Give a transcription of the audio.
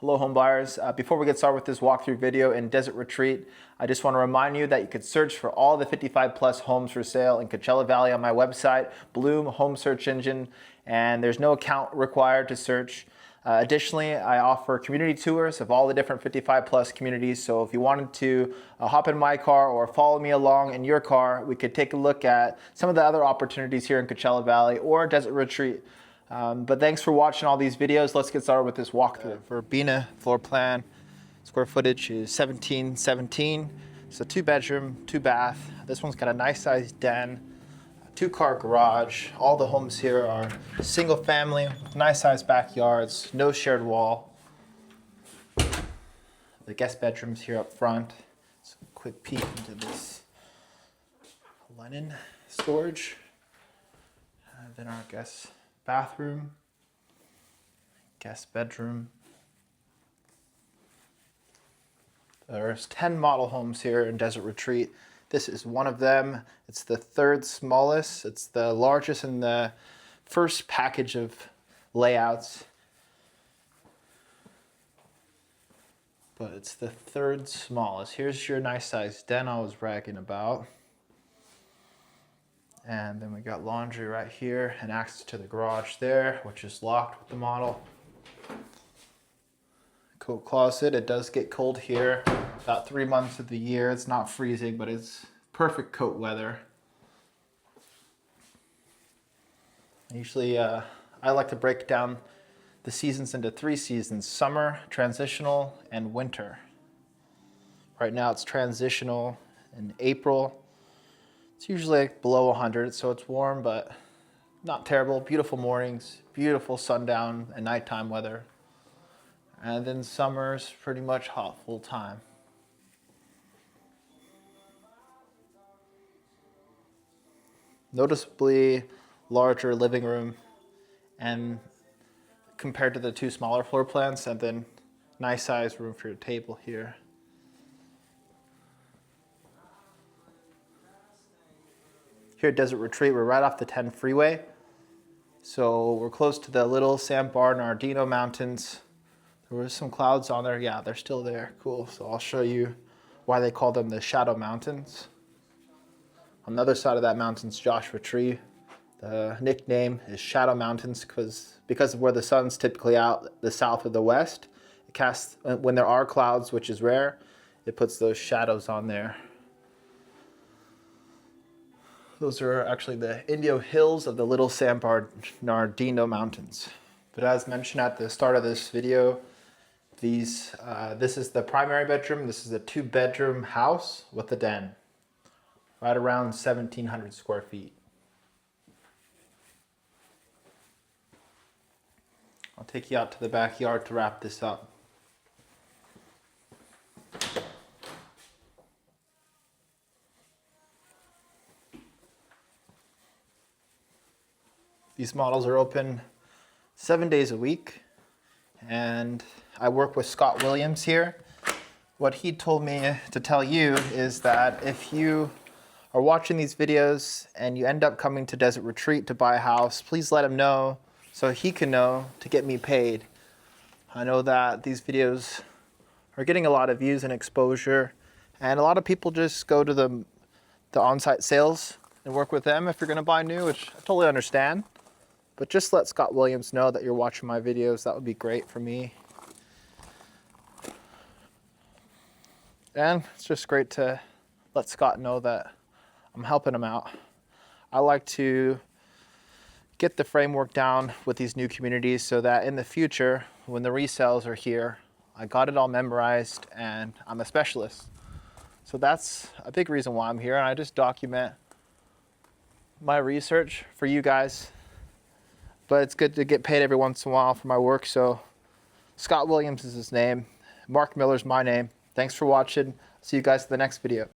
Hello home buyers. Before we get started with this walkthrough video in Desert Retreat, I just want to remind you that you could search for all the 55 plus homes for sale in Coachella Valley on my website, Bloom Home Search Engine, and there's no account required to search. Additionally, I offer community tours of all the different 55 plus communities, so if you wanted to hop in my car or follow me along in your car, we could take a look at some of the other opportunities here in Coachella Valley or Desert Retreat. But thanks for watching all these videos. Let's get started with this walkthrough. Verbena floor plan, square footage is 1717. It's a 2-bedroom, 2-bath. This one's got a nice sized den, 2-car garage. All the homes here are single family, nice sized backyards, no shared wall. The guest bedrooms here up front. So a quick peek into this linen storage. And then our guest bathroom, guest bedroom. There's 10 model homes here in Desert Retreat. This is one of them. It's the third smallest. It's the largest in the first package of layouts, but it's the third smallest. Here's your nice sized den I was bragging about. And then we got laundry right here and access to the garage there, which is locked with the model. Coat closet. It does get cold here about 3 months of the year. It's not freezing, but it's perfect coat weather. Usually I like to break down the seasons into 3 seasons: summer, transitional, and winter. Right now it's transitional in April. It's usually like below 100, so it's warm, but not terrible. Beautiful mornings, beautiful sundown and nighttime weather. And then summer's pretty much hot full time. Noticeably larger living room and compared to the 2 smaller floor plans, and then nice size room for your table here. Here at Desert Retreat, we're right off the 10 freeway. So we're close to the Little San Bernardino Mountains. There were some clouds on there. Yeah, they're still there. Cool. So I'll show you why they call them the Shadow Mountains. On the other side of that mountain's Joshua Tree. The nickname is Shadow Mountains because of where the sun's typically out, the south or the west. It casts, when there are clouds, which is rare, it puts those shadows on there. Those are actually the Indio hills of the Little San Bernardino Mountains. But as mentioned at the start of this video, this is the primary bedroom. This is a 2-bedroom house with a den, right around 1,700 square feet. I'll take you out to the backyard to wrap this up. These models are open 7 days a week, and I work with Scott Williams here. What he told me to tell you is that if you are watching these videos and you end up coming to Desert Retreat to buy a house, please let him know so he can know to get me paid. I know that these videos are getting a lot of views and exposure, and a lot of people just go to the on-site sales and work with them if you're gonna buy new, which I totally understand. But just let Scott Williams know that you're watching my videos. That would be great for me. And it's just great to let Scott know that I'm helping him out. I like to get the framework down with these new communities so that in the future, when the resales are here, I got it all memorized and I'm a specialist. So that's a big reason why I'm here, and I just document my research for you guys. But it's good to get paid every once in a while for my work. So Scott Williams is his name. Mark Miller's my name. Thanks for watching. See you guys in the next video.